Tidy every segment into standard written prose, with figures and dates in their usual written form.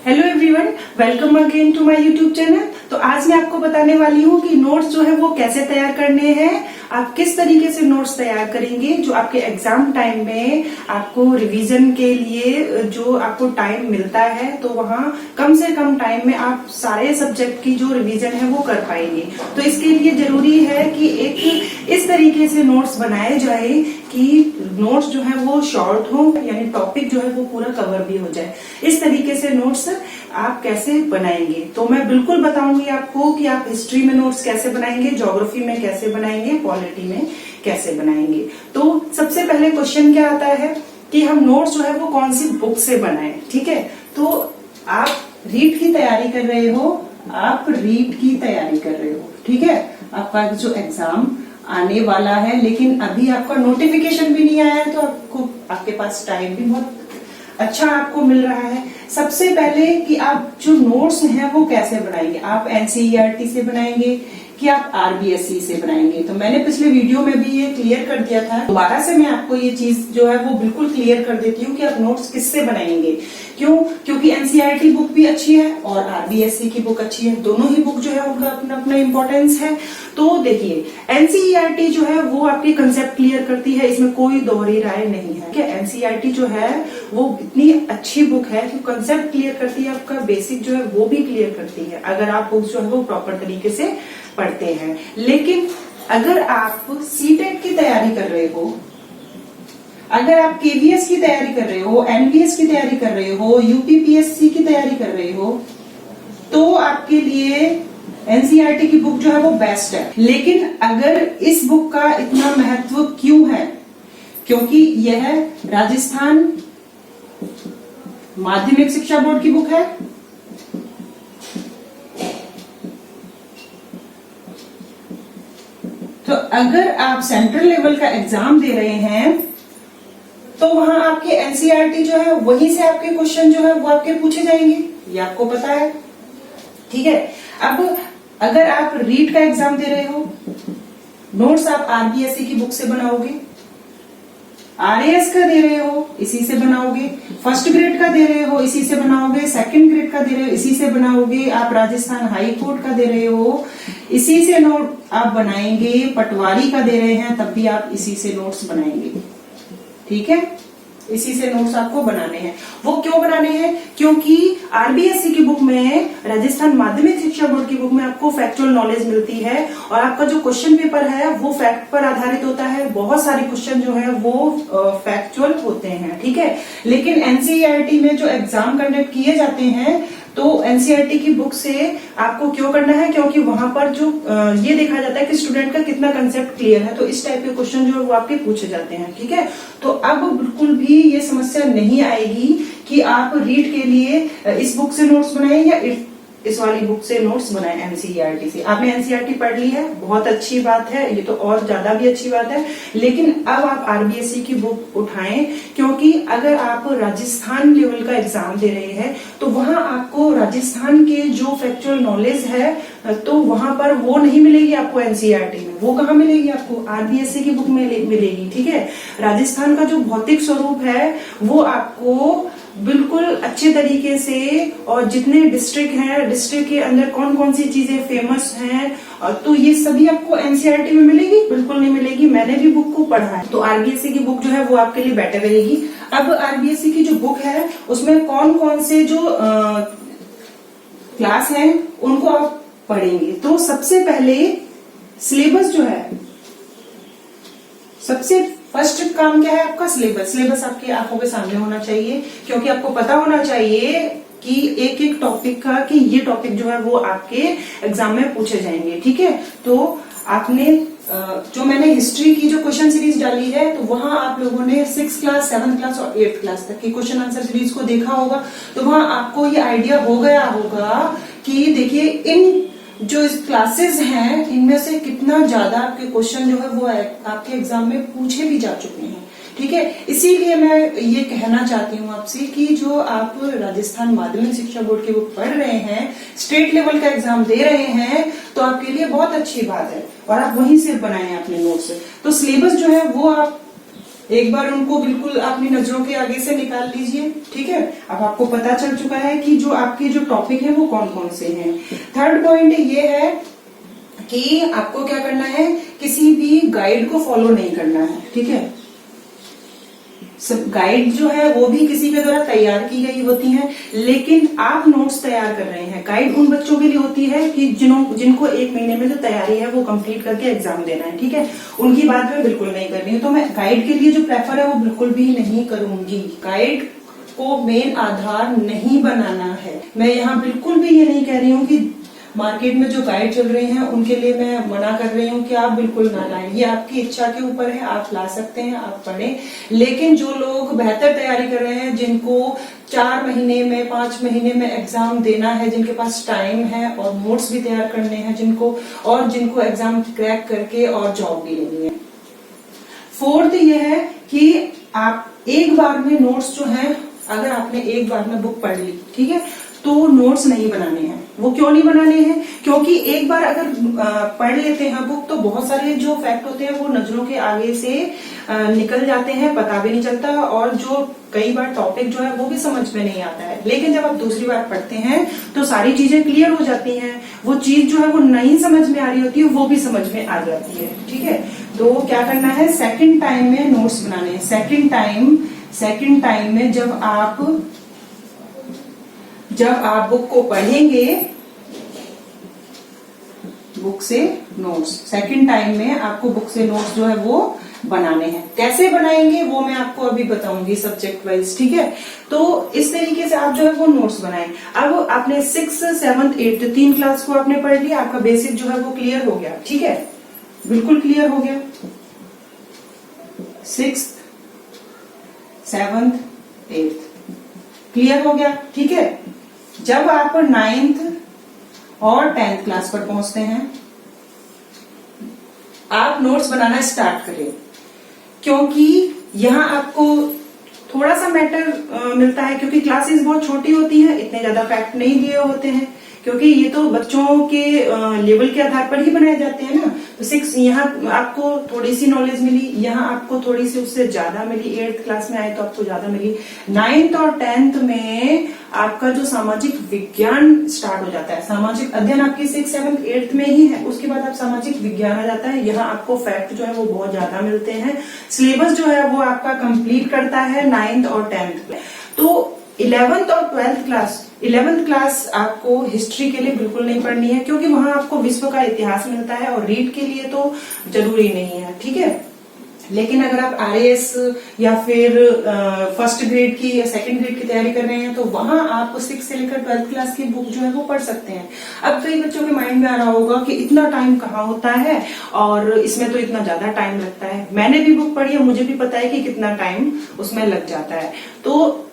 Hello everyone, welcome again to my YouTube channel. तो आज मैं आपको बताने वाली हूँ कि नोट्स जो है वो कैसे तैयार करने हैं। आप किस तरीके से नोट्स तैयार करेंगे जो आपके एग्जाम टाइम में आपको रिवीजन के लिए जो आपको टाइम मिलता है, तो वहाँ कम से कम टाइम में आप सारे सब्जेक्ट की जो रिवीजन है वो कर पाएंगे। तो इसके लिए जरूरी है कि एक इस तरीके से नोट्स बनाए जाए कि नोट्स जो है वो शॉर्ट हो, यानी टॉपिक जो है वो पूरा कवर भी हो जाए। इस तरीके से नोट्स आप कैसे बनाएंगे, तो मैं बिल्कुल बताऊंगी आपको कि आप हिस्ट्री में नोट्स कैसे बनाएंगे, ज्योग्राफी में कैसे बनाएंगे, पॉलिटी में कैसे बनाएंगे। तो सबसे पहले क्वेश्चन क्या आता है कि हम नोट्स जो है वो कौन सी बुक से बनाएं। ठीक है, तो आप रीट की तैयारी कर रहे हो, आप रीट की तैयारी कर रहे हो। ठीक है, आपका जो एग्जाम आने वाला है, लेकिन अभी आपका नोटिफिकेशन भी नहीं आया है, तो आपके पास टाइम भी बहुत अच्छा आपको मिल रहा है। सबसे पहले कि आप जो नोट्स हैं वो कैसे बनाएंगे, आप एनसीईआरटी से बनाएंगे कि आप आरबीएसई से बनाएंगे। तो मैंने पिछले वीडियो में भी ये क्लियर कर दिया था, दोबारा से मैं आपको ये चीज जो है वो बिल्कुल क्लियर कर देती हूँ कि आप नोट्स किससे बनाएंगे। क्यों? क्योंकि एनसीईआरटी बुक भी अच्छी है और आरबीएसई की बुक अच्छी है, दोनों ही बुक जो है उनका अपना अपना इंपॉर्टेंस है। तो देखिए, एनसीईआरटी जो है वो आपके कंसेप्ट क्लियर करती है, इसमें कोई दोहरी राय नहीं है। एनसीईआरटी जो है वो इतनी अच्छी बुक है कि कंसेप्ट क्लियर करती है, आपका बेसिक जो है वो भी क्लियर करती है, अगर आप बुक जो है वो प्रॉपर तरीके से पढ़ते हैं। लेकिन अगर आप सीटेट की तैयारी कर रहे हो, अगर आप केवीएस की तैयारी कर रहे हो, एनवीएस की तैयारी कर रहे हो, यूपीपीएससी की तैयारी कर रहे हो, तो आपके लिए एनसीईआरटी की बुक जो है वो बेस्ट है। लेकिन अगर इस बुक का इतना महत्व क्यों है, क्योंकि यह राजस्थान माध्यमिक शिक्षा बोर्ड की बुक है। तो अगर आप सेंट्रल लेवल का एग्जाम दे रहे हैं तो वहां आपके एनसीईआरटी जो है वहीं से आपके क्वेश्चन जो है वो आपके पूछे जाएंगे, ये आपको पता है। ठीक है, अब अगर आप रीट का एग्जाम दे रहे हो, नोट्स आप आरबीएसई की बुक से बनाओगे, आरएएस का दे रहे हो इसी से बनाओगे, फर्स्ट ग्रेड का दे रहे हो इसी से बनाओगे, सेकंड ग्रेड का दे रहे हो इसी से बनाओगे, आप राजस्थान हाई कोर्ट का दे रहे हो इसी से नोट आप बनाएंगे, पटवारी का दे रहे हैं तब भी आप इसी से नोट्स बनाएंगे। ठीक है, इसी से नोट्स आपको बनाने हैं। वो क्यों बनाने हैं? क्योंकि आरबीएसई की बुक में, राजस्थान माध्यमिक शिक्षा बोर्ड की बुक में आपको फैक्चुअल नॉलेज मिलती है और आपका जो क्वेश्चन पेपर है वो फैक्ट पर आधारित होता है। बहुत सारे क्वेश्चन जो है वो फैक्चुअल होते हैं। ठीक है, लेकिन एनसीईआरटी में जो एग्जाम कंडक्ट किए जाते हैं तो एनसीईआरटी की बुक से आपको क्यों करना है, क्योंकि वहां पर जो ये देखा जाता है कि स्टूडेंट का कितना कंसेप्ट क्लियर है, तो इस टाइप के क्वेश्चन जो है वो आपके पूछे जाते हैं। ठीक है, तो अब बिल्कुल भी ये समस्या नहीं आएगी कि आप रीड के लिए इस बुक से नोट्स बनाएं या इस वाली बुक से नोट्स बनाए एनसीईआरटी से। आपने एनसीईआरटी पढ़ ली है, बहुत अच्छी बात है, ये तो और ज्यादा भी अच्छी बात है। लेकिन अब आप आरबीएसई की बुक उठाएं, क्योंकि अगर आप राजस्थान लेवल का एग्जाम दे रहे हैं तो वहां आपको राजस्थान के जो फैक्चुअल नॉलेज है तो वहां पर वो नहीं मिलेगी आपको एनसीईआरटी में, वो कहाँ मिलेगी आपको? आरबीएसई की बुक में मिलेगी। ठीक है, राजस्थान का जो भौतिक स्वरूप है वो आपको बिल्कुल अच्छे तरीके से, और जितने डिस्ट्रिक्ट हैं, डिस्ट्रिक्ट के अंदर कौन कौन सी चीजें फेमस हैं, तो ये सभी आपको एनसीईआरटी में मिलेगी? बिल्कुल नहीं मिलेगी। मैंने भी बुक को पढ़ा है, तो आरबीएसई की बुक जो है वो आपके लिए बेटर रहेगी। अब आरबीएसई की जो बुक है उसमें कौन कौन से जो क्लास हैं उनको आप पढ़ेंगे। तो सबसे पहले सिलेबस जो है, सबसे फर्स्ट काम क्या है आपका? सिलेबस। सिलेबस आपके आंखों के सामने होना चाहिए, क्योंकि आपको पता होना चाहिए कि एक एक टॉपिक का, कि ये टॉपिक जो है वो आपके एग्जाम में पूछे जाएंगे। ठीक है, तो आपने जो मैंने हिस्ट्री की जो क्वेश्चन सीरीज डाली है, तो वहां आप लोगों ने 6th क्लास, 7th क्लास और 8th क्लास तक की क्वेश्चन आंसर सीरीज को देखा होगा। तो वहां आपको ये आइडिया हो गया होगा कि देखिए इन जो इस क्लासेस हैं इनमें से कितना ज्यादा आपके क्वेश्चन जो है वो आपके एग्जाम में पूछे भी जा चुके हैं। ठीक है, इसीलिए मैं ये कहना चाहती हूँ आपसे कि जो आप राजस्थान माध्यमिक शिक्षा बोर्ड की बुक पढ़ रहे हैं, स्टेट लेवल का एग्जाम दे रहे हैं, तो आपके लिए बहुत अच्छी बात है और आप वहीं से बनाएं अपने नोट्स। तो सिलेबस जो है वो आप एक बार उनको बिल्कुल अपनी नजरों के आगे से निकाल लीजिए। ठीक है, अब आपको पता चल चुका है कि जो आपके जो टॉपिक है वो कौन कौन से हैं। थर्ड पॉइंट ये है कि आपको क्या करना है, किसी भी गाइड को फॉलो नहीं करना है। ठीक है, सब गाइड जो है वो भी किसी के द्वारा तैयार की गई होती है, लेकिन आप नोट्स तैयार कर रहे हैं। गाइड उन बच्चों के लिए होती है कि जिनको 1 महीने में जो तैयारी है वो कंप्लीट करके एग्जाम देना है। ठीक है, उनकी बात मैं बिल्कुल नहीं कर रही हूँ। तो मैं गाइड के लिए जो प्रेफर है वो बिल्कुल भी नहीं करूंगी। गाइड को मेन आधार नहीं बनाना है। मैं यहाँ बिल्कुल भी ये नहीं कह रही हूँ कि मार्केट में जो गाइड चल रहे हैं उनके लिए मैं मना कर रही हूँ कि आप बिल्कुल ना लाएं। ये आपकी इच्छा के ऊपर है, आप ला सकते हैं, आप पढ़ें। लेकिन जो लोग बेहतर तैयारी कर रहे हैं, जिनको 4 महीने में 5 महीने में एग्जाम देना है, जिनके पास टाइम है और नोट्स भी तैयार करने हैं जिनको एग्जाम क्रैक करके और जॉब भी लेनी है। फोर्थ ये है कि आप एक बार में नोट्स जो है, अगर आपने एक बार में बुक पढ़ ली, ठीक है, तो नोट्स नहीं बनाने हैं। वो क्यों नहीं बनाने हैं? क्योंकि एक बार अगर पढ़ लेते हैं बुक तो बहुत सारे जो फैक्ट होते हैं वो नजरों के आगे से निकल जाते हैं, पता भी नहीं चलता, और जो कई बार टॉपिक जो है वो भी समझ में नहीं आता है। लेकिन जब आप दूसरी बार पढ़ते हैं तो सारी चीजें क्लियर हो जाती हैं। वो चीज जो है वो नहीं समझ में आ रही होती है वो भी समझ में आ जाती है। ठीक है, तो क्या करना है, सेकेंड टाइम में नोट्स बनाने हैं। सेकेंड टाइम में जब आप बुक को पढ़ेंगे, बुक से नोट्स, सेकंड टाइम में आपको बुक से नोट्स जो है वो बनाने हैं। कैसे बनाएंगे वो मैं आपको अभी बताऊंगी सब्जेक्ट वाइज। ठीक है, तो इस तरीके से आप जो है वो नोट्स बनाएं। अब आपने 6th 7th 8th 3 क्लास को आपने पढ़ लिया, आपका बेसिक जो है वो क्लियर हो गया। ठीक है, बिल्कुल क्लियर हो गया। 6th 7th 8th क्लियर हो गया। ठीक है, जब आप 9th और 10th क्लास पर पहुंचते हैं, आप नोट्स बनाना स्टार्ट करें, क्योंकि यहां आपको थोड़ा सा मैटर मिलता है, क्योंकि क्लासेस बहुत छोटी होती हैं, इतने ज्यादा फैक्ट नहीं दिए होते हैं, क्योंकि ये तो बच्चों के लेवल के आधार पर ही बनाए जाते हैं ना। तो 6 यहाँ आपको थोड़ी सी नॉलेज मिली, यहाँ आपको थोड़ी सी उससे ज्यादा मिली, 8th क्लास में आए तो आपको ज्यादा मिली। 9th और 10th में आपका जो सामाजिक विज्ञान स्टार्ट हो जाता है। सामाजिक अध्ययन आपकी 6th 7th 8th में ही है, उसके बाद आप सामाजिक विज्ञान आ जाता है। यहाँ आपको फैक्ट जो है वो बहुत ज्यादा मिलते हैं। सिलेबस जो है वो आपका कंप्लीट करता है 9th और 10th। तो 11th और 12th क्लास, 11th क्लास आपको हिस्ट्री के लिए बिल्कुल नहीं पढ़नी है, क्योंकि वहां आपको विश्व का इतिहास मिलता है और रीड के लिए तो जरूरी नहीं है। ठीक है, लेकिन अगर आप RAS या फिर फर्स्ट ग्रेड की या सेकंड ग्रेड की तैयारी कर रहे हैं तो वहां आप 6 से लेकर 12th क्लास की बुक जो है वो पढ़ सकते हैं। अब कई बच्चों के माइंड में आ रहा होगा कि इतना टाइम कहाँ होता है और इसमें तो इतना ज्यादा टाइम लगता है। मैंने भी बुक पढ़ी है, मुझे भी पता है कि कितना टाइम उसमें लग जाता है। तो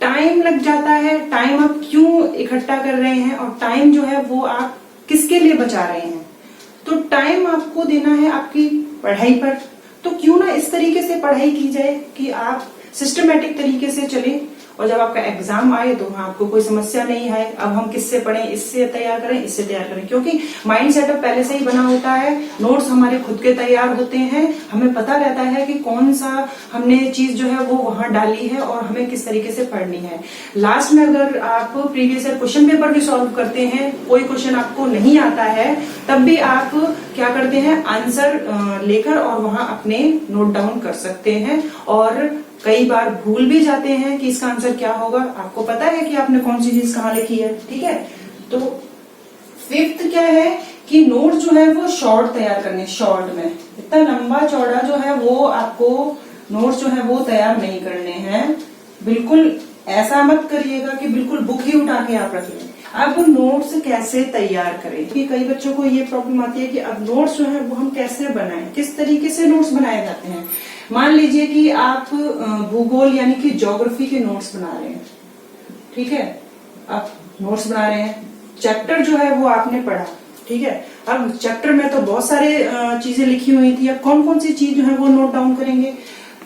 टाइम लग जाता है, टाइम आप क्यों इकट्ठा कर रहे हैं और टाइम जो है वो आप किसके लिए बचा रहे हैं? तो टाइम आपको देना है आपकी पढ़ाई पर। तो क्यों ना इस तरीके से पढ़ाई की जाए कि आप सिस्टमेटिक तरीके से चलें, और जब आपका एग्जाम आए तो वहां आपको कोई समस्या नहीं है। अब हम किससे पढ़ें, इससे तैयार करें, इससे तैयार करें, क्योंकि माइंड सेटअप पहले से ही बना होता है। नोट्स हमारे खुद के तैयार होते हैं, हमें पता रहता है कि कौन सा हमने चीज जो है वो वहां डाली है और हमें किस तरीके से पढ़नी है। लास्ट में अगर आप प्रीवियस ईयर क्वेश्चन पेपर भी सॉल्व करते हैं, कोई क्वेश्चन आपको नहीं आता है, तब भी आप क्या करते हैं, आंसर लेकर और वहां अपने नोट डाउन कर सकते हैं। और कई बार भूल भी जाते हैं कि इसका आंसर क्या होगा, आपको पता है कि आपने कौन सी चीज कहाँ लिखी है। ठीक है, तो 5th क्या है कि नोट जो है वो शॉर्ट तैयार करने, शॉर्ट में इतना लंबा चौड़ा जो है वो आपको नोट्स जो है वो तैयार नहीं करने हैं। बिल्कुल ऐसा मत करिएगा कि बिल्कुल बुक ही उठा के आप रख लें। अब नोट्स कैसे तैयार करें, कि कई बच्चों को ये प्रॉब्लम आती है कि अब नोट्स जो है वो हम कैसे बनाएं, किस तरीके से नोट्स बनाए जाते हैं। मान लीजिए कि आप भूगोल यानी कि ज्योग्राफी के नोट्स बना रहे हैं। ठीक है, आप नोट्स बना रहे हैं, चैप्टर जो है वो आपने पढ़ा। ठीक है, अब चैप्टर में तो बहुत सारे चीजें लिखी हुई थी, अब कौन कौन सी चीज जो है वो नोट डाउन करेंगे।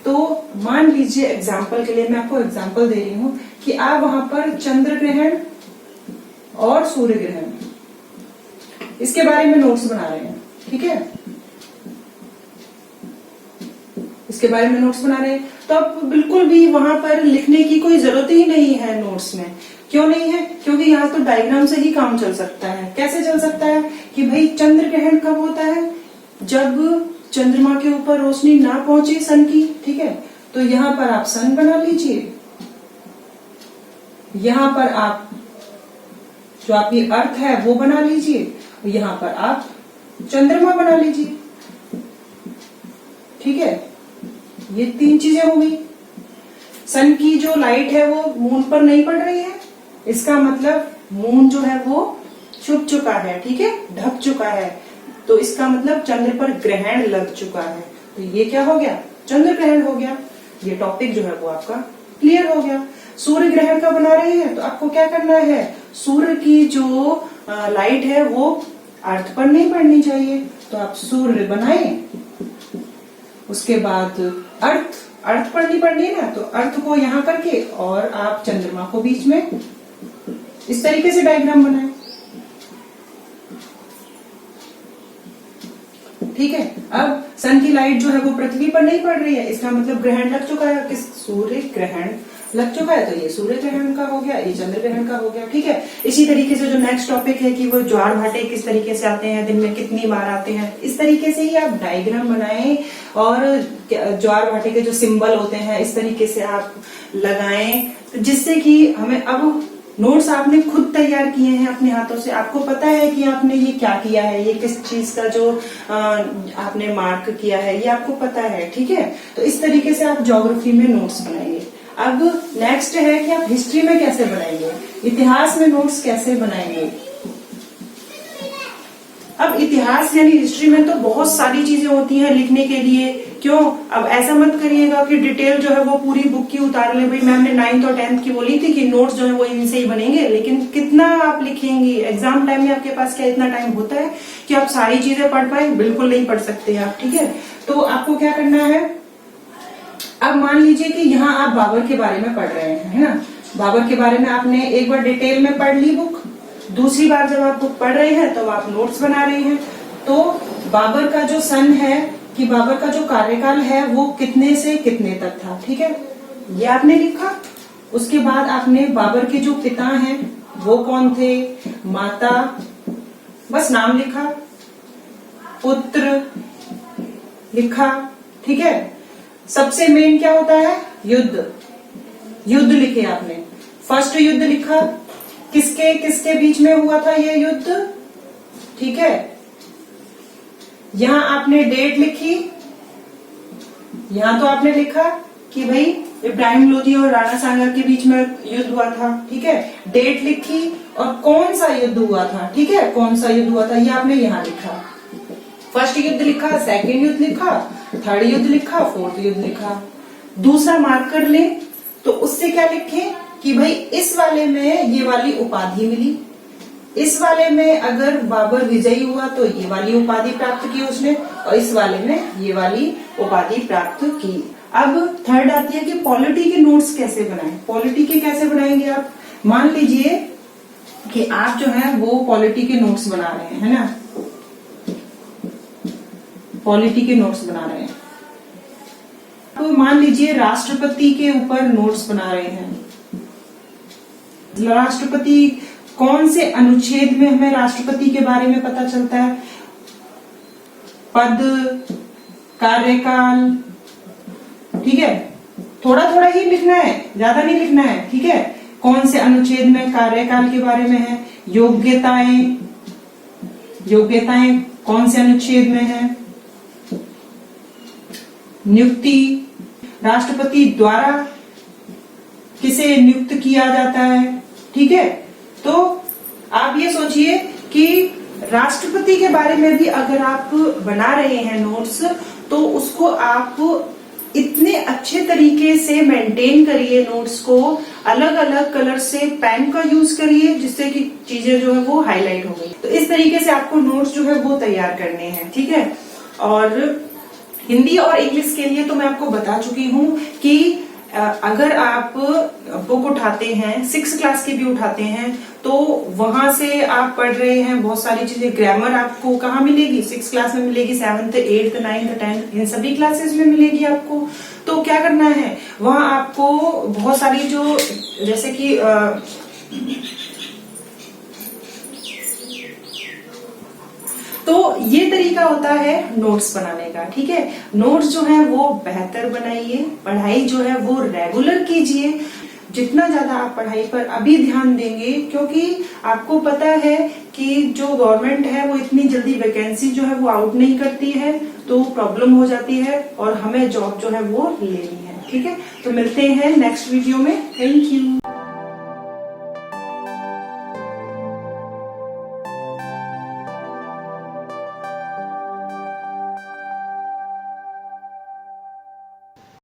तो मान लीजिए एग्जाम्पल के लिए मैं आपको एग्जाम्पल दे रही हूँ कि आप वहां पर चंद्र ग्रहण और सूर्य ग्रहण इसके बारे में नोट्स बना रहे हैं। ठीक है, इसके उसके बारे में नोट्स बना रहे हैं, तो अब बिल्कुल भी वहां पर लिखने की कोई जरूरत ही नहीं है नोट्स में। क्यों नहीं है? क्योंकि यहाँ तो डायग्राम से ही काम चल सकता है। कैसे चल सकता है कि भाई चंद्र ग्रहण कब होता है? जब चंद्रमा के ऊपर रोशनी ना पहुंचे सन की, ठीक है। तो यहाँ पर आप सन बना लीजिए, यहाँ पर आप जो आपकी अर्थ है वो बना लीजिए, यहाँ पर आप चंद्रमा बना लीजिए, ठीक है। ये 3 चीजें हो गई। सन की जो लाइट है वो मून पर नहीं पड़ रही है, इसका मतलब मून जो है वो छुप चुका है, ठीक है, ढक चुका है। तो इसका मतलब चंद्र पर ग्रहण लग चुका है। तो ये क्या हो गया? चंद्र ग्रहण हो गया। ये टॉपिक जो है वो आपका क्लियर हो गया। सूर्य ग्रहण का बना रहे हैं तो आपको क्या करना है? सूर्य की जो लाइट है वो अर्थ पर नहीं पड़नी चाहिए, तो आप सूर्य बनाए। उसके बाद अर्थ पर नहीं पड़नी है ना, तो अर्थ को यहाँ करके और आप चंद्रमा को बीच में इस तरीके से डायग्राम बनाए, ठीक है। अब सन की लाइट जो है वो पृथ्वी पर नहीं पड़ रही है, इसका मतलब ग्रहण लग चुका है। किस? सूर्य ग्रहण लग चुका है। तो ये सूर्य ग्रहण का हो गया, ये चंद्र ग्रहण का हो गया, ठीक है। इसी तरीके से जो नेक्स्ट टॉपिक है कि वो ज्वार भाटे किस तरीके से आते हैं, दिन में कितनी बार आते हैं, इस तरीके से ही आप डायग्राम बनाएं और ज्वार भाटे के जो सिंबल होते हैं इस तरीके से आप लगाएं, जिससे कि हमें अब नोट्स आपने खुद तैयार किए हैं अपने हाथों से, आपको पता है कि आपने ये क्या किया है, ये किस चीज का जो आपने मार्क किया है ये आपको पता है, ठीक है। तो इस तरीके से आप ज्योग्राफी में नोट्स बनाएंगे। अब नेक्स्ट है कि आप हिस्ट्री में कैसे बनाएंगे, इतिहास में नोट्स कैसे बनाएंगे। अब इतिहास यानी हिस्ट्री में तो बहुत सारी चीजें होती हैं लिखने के लिए। क्यों? अब ऐसा मत करिएगा कि डिटेल जो है वो पूरी बुक की उतार ले। भाई मैम ने 9th और 10th की बोली थी कि नोट्स जो है वो इनसे ही बनेंगे, लेकिन कितना आप लिखेंगे? एग्जाम टाइम में आपके पास क्या इतना टाइम होता है कि आप सारी चीजें पढ़ पाए? बिल्कुल नहीं पढ़ सकते आप, ठीक है। तो आपको क्या करना है, अब मान लीजिए कि यहाँ आप बाबर के बारे में पढ़ रहे हैं, है ना। बाबर के बारे में आपने एक बार डिटेल में पढ़ ली बुक, दूसरी बार जब आप बुक पढ़ रहे हैं तो आप नोट्स बना रहे हैं। तो बाबर का जो सन है कि बाबर का जो कार्यकाल है वो कितने से कितने तक था, ठीक है, ये आपने लिखा। उसके बाद आपने बाबर के जो पिता हैं वो कौन थे, माता, बस नाम लिखा, पुत्र लिखा, ठीक है। सबसे मेन क्या होता है? युद्ध लिखे आपने। फर्स्ट युद्ध लिखा, किसके किसके बीच में हुआ था ये युद्ध, ठीक है। यहां आपने डेट लिखी, यहां तो आपने लिखा कि भाई इब्राहिम लोधी और राणा सांगा के बीच में युद्ध हुआ था, ठीक है। डेट लिखी और कौन सा युद्ध हुआ था, ठीक है, कौन सा युद्ध हुआ था ये आपने यहाँ लिखा। फर्स्ट युद्ध लिखा, सेकंड युद्ध लिखा, थर्ड युद्ध लिखा, फोर्थ युद्ध लिखा। दूसरा मार्क कर ले तो उससे क्या लिखे कि भाई इस वाले में ये वाली उपाधि मिली, इस वाले में अगर बाबर विजयी हुआ तो ये वाली उपाधि प्राप्त की उसने, और इस वाले में ये वाली उपाधि प्राप्त की। अब थर्ड आती है कि पॉलिटी के नोट्स कैसे बनाएं। पॉलिटी के कैसे बनाएंगे आप? मान लीजिए कि आप जो है वो पॉलिटी के नोट्स बना रहे हैं, है ना, पॉलिटी के नोट्स बना रहे हैं। तो मान लीजिए राष्ट्रपति के ऊपर नोट्स बना रहे हैं। राष्ट्रपति कौन से अनुच्छेद में हमें राष्ट्रपति के बारे में पता चलता है? पद, कार्यकाल, ठीक है, थोड़ा थोड़ा ही लिखना है, ज्यादा नहीं लिखना है, ठीक है। कौन से अनुच्छेद में कार्यकाल के बारे में है? योग्यताएं कौन से अनुच्छेद में है? नियुक्ति, राष्ट्रपति द्वारा किसे नियुक्त किया जाता है, ठीक है। तो आप ये सोचिए कि राष्ट्रपति के बारे में भी अगर आप बना रहे हैं नोट्स, तो उसको आप इतने अच्छे तरीके से मेंटेन करिए, नोट्स को अलग अलग कलर से पेन का यूज करिए, जिससे कि चीजें जो है वो हाईलाइट हो गई। तो इस तरीके से आपको नोट्स जो है वो तैयार करने हैं, ठीक है। और हिंदी और इंग्लिश के लिए तो मैं आपको बता चुकी हूँ कि अगर आप बुक उठाते हैं 6 क्लास की भी उठाते हैं तो वहां से आप पढ़ रहे हैं बहुत सारी चीजें। ग्रामर आपको कहाँ मिलेगी? 6 क्लास में मिलेगी, 7th 8th 9th 10th इन सभी क्लासेस में मिलेगी आपको। तो क्या करना है, वहां आपको बहुत सारी जो जैसे कि तो ये तरीका होता है नोट्स बनाने का, ठीक है। नोट्स जो है वो बेहतर बनाइए, पढ़ाई जो है वो रेगुलर कीजिए। जितना ज्यादा आप पढ़ाई पर अभी ध्यान देंगे, क्योंकि आपको पता है कि जो गवर्नमेंट है वो इतनी जल्दी वैकेंसी जो है वो आउट नहीं करती है, तो प्रॉब्लम हो जाती है और हमें जॉब जो है वो लेनी है, ठीक है। तो मिलते हैं नेक्स्ट वीडियो में। Thank you.